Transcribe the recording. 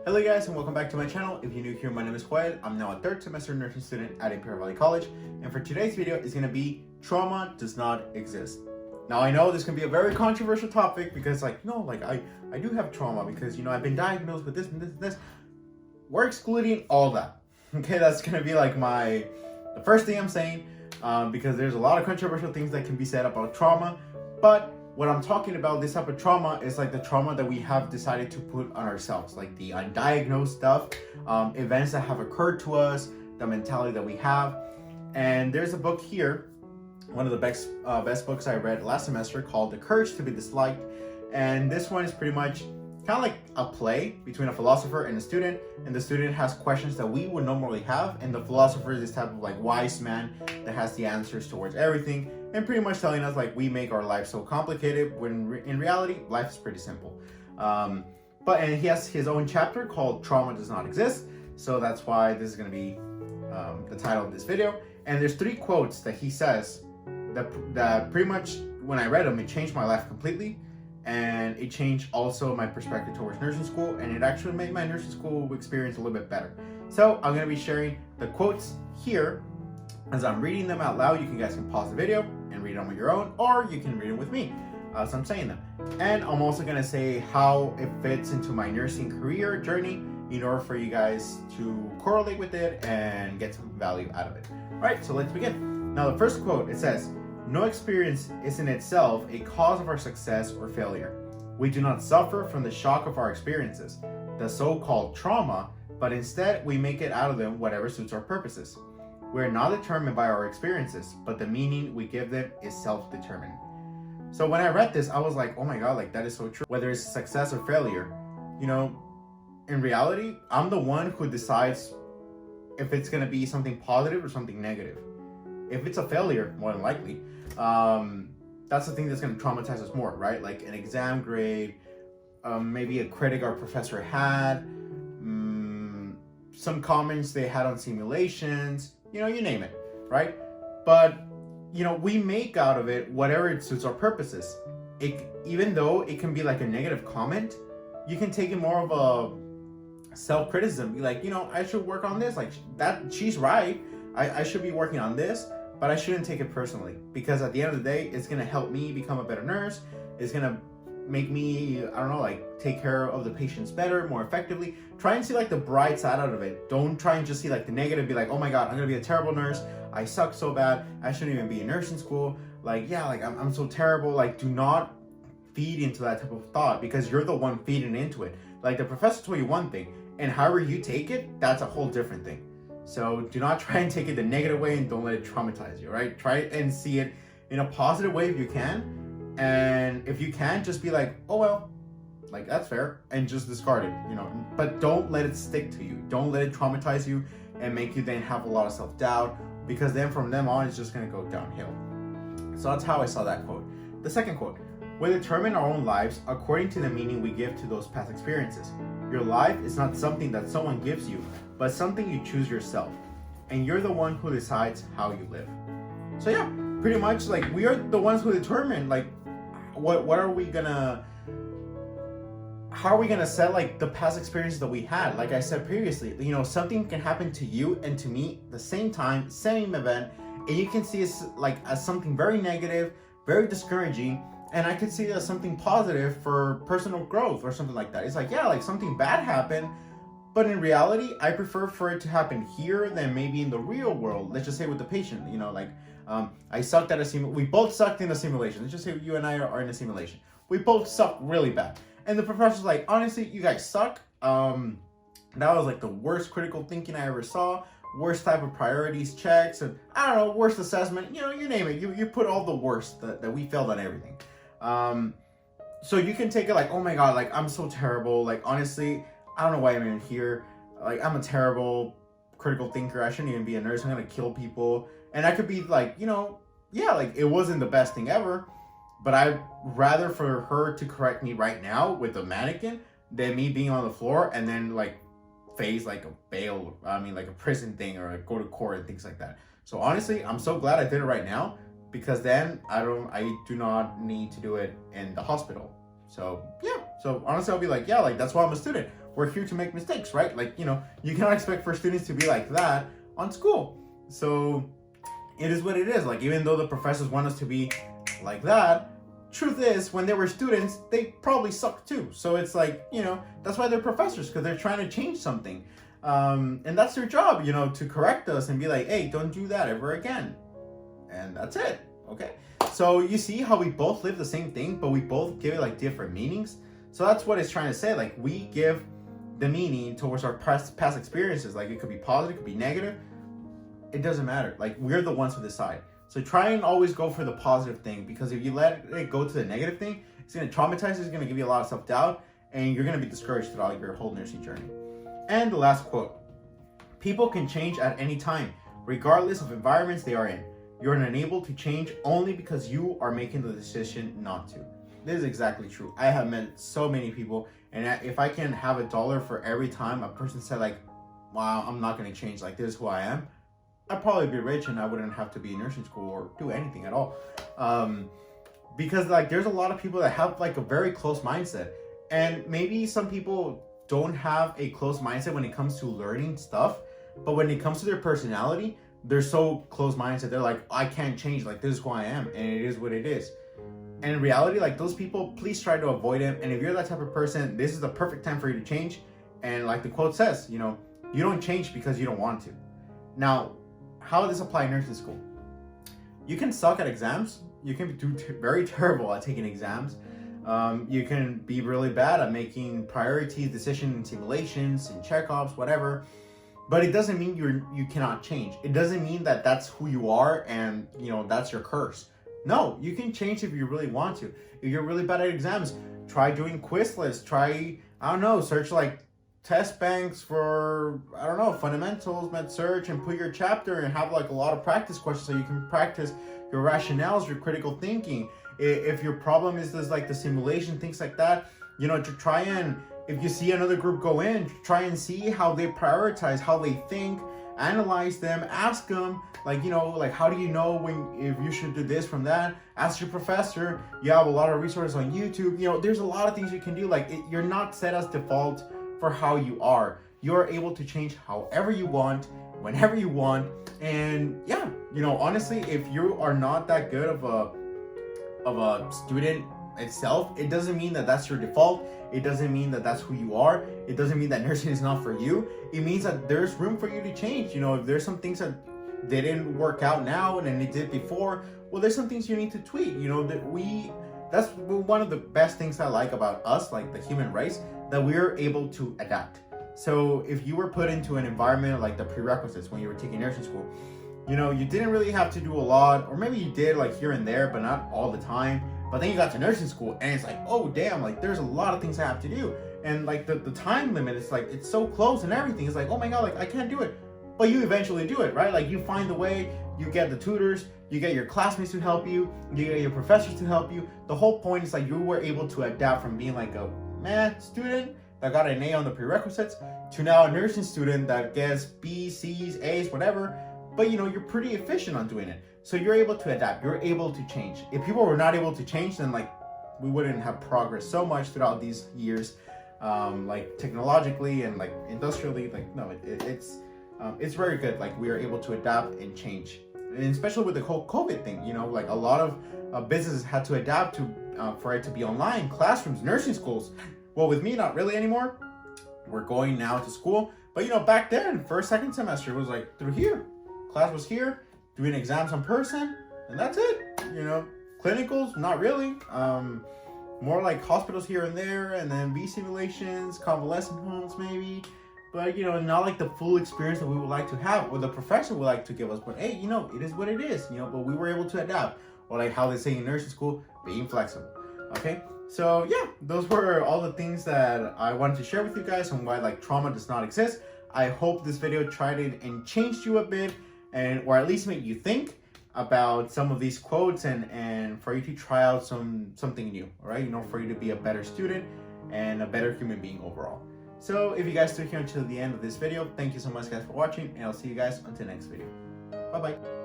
Hello guys and welcome back to my channel. If you're new here, my name is Joel. I'm now a third semester nursing student at Imperial Valley College, and for today's video is going to be trauma does not exist. Now I know this can be a very controversial topic because I do have trauma because I've been diagnosed with this and this and this. We're excluding all that. Okay, that's going to be like the first thing I'm saying because there's a lot of controversial things that can be said about trauma, but what I'm talking about, this type of trauma, is like the trauma that we have decided to put on ourselves, like the undiagnosed stuff, events that have occurred to us, the mentality that we have. And there's a book here, one of the best books I read last semester, called The Courage to be Disliked. And this one is pretty much kind of like a play between a philosopher and a student, and the student has questions that we would normally have, and the philosopher is this type of like wise man that has the answers towards everything, and pretty much telling us like we make our life so complicated when in reality life is pretty simple. And he has his own chapter called Trauma Does Not Exist, so that's why this is going to be the title of this video. And there's 3 quotes that he says that pretty much, when I read them, it changed my life completely. And it changed also my perspective towards nursing school, and it actually made my nursing school experience a little bit better. So I'm going to be sharing the quotes here as I'm reading them out loud. You guys can pause the video and read them on your own, or you can read them with me as I'm saying them. And I'm also going to say how it fits into my nursing career journey in order for you guys to correlate with it and get some value out of it. All right, so let's begin. Now the first quote, it says, "No experience is in itself a cause of our success or failure. We do not suffer from the shock of our experiences, the so-called trauma, but instead we make it out of them whatever suits our purposes. We are not determined by our experiences, but the meaning we give them is self-determined." So when I read this, I was like, oh my God, like that is so true. Whether it's success or failure, in reality, I'm the one who decides if it's going to be something positive or something negative. If it's a failure, more than likely, that's the thing that's going to traumatize us more, right? Like an exam grade, maybe a critic our professor had, some comments they had on simulations, you name it, right? But, we make out of it whatever it suits our purposes. Even though it can be like a negative comment, you can take it more of a self-criticism. Be like, I should work on this. Like that, she's right. I should be working on this. But I shouldn't take it personally, because at the end of the day, it's going to help me become a better nurse. It's going to make me, take care of the patients better, more effectively. Try and see like the bright side out of it. Don't try and just see like the negative, be like, oh my God, I'm going to be a terrible nurse. I suck so bad. I shouldn't even be in nursing school. I'm so terrible. Like, do not feed into that type of thought, because you're the one feeding into it. Like the professor told you one thing, and however you take it, that's a whole different thing. So do not try and take it the negative way, and don't let it traumatize you, right? Try and see it in a positive way if you can. And if you can, just be like, oh, well, like that's fair, and just discard it, but don't let it stick to you. Don't let it traumatize you and make you then have a lot of self-doubt, because then from then on, it's just going to go downhill. So that's how I saw that quote. The second quote, "We determine our own lives according to the meaning we give to those past experiences. Your life is not something that someone gives you, but something you choose yourself, and you're the one who decides how you live." So yeah, pretty much like we are the ones who determine like how are we gonna set like the past experiences that we had. Like I said previously, something can happen to you and to me the same time, same event, and you can see it like as something very negative, very discouraging, and I could see it as something positive for personal growth or something like that. It's like, yeah, like something bad happened, but in reality, I prefer for it to happen here than maybe in the real world. Let's just say with the patient, I sucked at a simulation. We both sucked in a simulation. Let's just say you and I are in a simulation. We both sucked really bad. And the professor's like, honestly, you guys suck. That was like the worst critical thinking I ever saw. Worst type of priorities checks. And I don't know, worst assessment. You name it. You put all the worst that we failed on everything. So you can take it like, oh my God, like I'm so terrible. Like, honestly, I don't know why I'm even here. Like, I'm a terrible critical thinker. I shouldn't even be a nurse. I'm going to kill people. And I could be like, yeah, like it wasn't the best thing ever, but I'd rather for her to correct me right now with a mannequin than me being on the floor and then like face like a prison thing, or go to court and things like that. So honestly, I'm so glad I did it right now, because then I do not need to do it in the hospital. So yeah, so honestly, I'll be like, yeah, like that's why I'm a student. we're here to make mistakes, right? Like, you know, you cannot expect for students to be like that on school. So it is what it is. Like, even though the professors want us to be like that, truth is, when they were students, they probably sucked too. So it's like, you know, that's why they're professors, because they're trying to change something. And that's their job, you know, to correct us and be like, hey, don't do that ever again. And that's it, okay? So you see how we both live the same thing, but we both give it like different meanings. So that's what it's trying to say. Like, we give the meaning towards our past experiences. Like, it could be positive, it could be negative. It doesn't matter. Like, we're the ones who decide. So try and always go for the positive thing, because if you let it go to the negative thing, it's going to traumatize you, it's going to give you a lot of self-doubt, and you're going to be discouraged throughout your whole nursing journey. And the last quote: people can change at any time, regardless of environments they are in. You're unable to change only because you are making the decision not to. This is exactly true. I have met so many people, and if I can have $1 for every time a person said like, wow, I'm not going to change, like, this is who I am, I'd probably be rich and I wouldn't have to be in nursing school or do anything at all. Because like, there's a lot of people that have like a very close mindset, and maybe some people don't have a close mindset when it comes to learning stuff, but when it comes to their personality, they're so close mindset. They're like, I can't change, like, this is who I am, and it is what it is. And in reality, like, those people, please try to avoid them. And if you're that type of person, this is the perfect time for you to change. And like the quote says, you know, you don't change because you don't want to. Now, how does this apply in nursing school? You can suck at exams. You can do very terrible at taking exams. You can be really bad at making priorities, decisions, and simulations, and checkups, whatever. But it doesn't mean you cannot change. It doesn't mean that that's who you are and, you know, that's your curse. No, you can change if you really want to. If you're really bad at exams, try doing Quizlets. Try, I don't know, search like test banks for, I don't know, fundamentals, med search, and put your chapter and have like a lot of practice questions so you can practice your rationales, your critical thinking. If your problem is this, like the simulation, things like that, you know, to try and, if you see another group go in, try and see how they prioritize, how they think, analyze them, ask them, like, you know, like, how do you know if you should do this from that? Ask your professor. You have a lot of resources on YouTube. You know, there's a lot of things you can do. Like, you're not set as default for how you are. You're able to change however you want, whenever you want. And yeah, you know, honestly, if you are not that good of a student itself, it doesn't mean that that's your default. It doesn't mean that that's who you are. It doesn't mean that nursing is not for you. It means that there's room for you to change. You know, if there's some things that didn't work out now and then it did before, well, there's some things you need to tweak. You know, that's one of the best things I like about us, like the human race, that we're able to adapt. So if you were put into an environment like the prerequisites when you were taking nursing school, you know, you didn't really have to do a lot, or maybe you did like here and there, but not all the time. But then you got to nursing school and it's like, oh damn, like there's a lot of things I have to do. And like the time limit, it's like, it's so close and everything. It's like, oh my God, like I can't do it. But you eventually do it, right? Like you find the way, you get the tutors, you get your classmates to help you, you get your professors to help you. The whole point is like you were able to adapt from being like a student that got an A on the prerequisites to now a nursing student that gets B's, C's, A's, whatever. But you know, you're pretty efficient on doing it. So you're able to adapt, you're able to change. If people were not able to change, then like we wouldn't have progressed so much throughout these years, like technologically and like industrially. Like no, it's very good. Like we are able to adapt and change, and especially with the whole COVID thing. You know, like a lot of businesses had to adapt to for it to be online, classrooms, nursing schools. Well, with me, not really anymore. We're going now to school, but you know, back then, first, second semester was like through here. Class was here, doing exams in person, and that's it. You know, clinicals, not really. More like hospitals here and there, and then V simulations, convalescent homes maybe. But you know, not like the full experience that we would like to have, or the professor would like to give us. But hey, you know, it is what it is. You know, but we were able to adapt, or like how they say in nursing school, being flexible. Okay. So yeah, those were all the things that I wanted to share with you guys on why like trauma does not exist. I hope this video tried it and changed you a bit, or at least made you think about some of these quotes, and for you to try out something new, all right? You know, for you to be a better student and a better human being overall. So if you guys still here until the end of this video, thank you so much guys for watching, and I'll see you guys until next video. Bye-bye.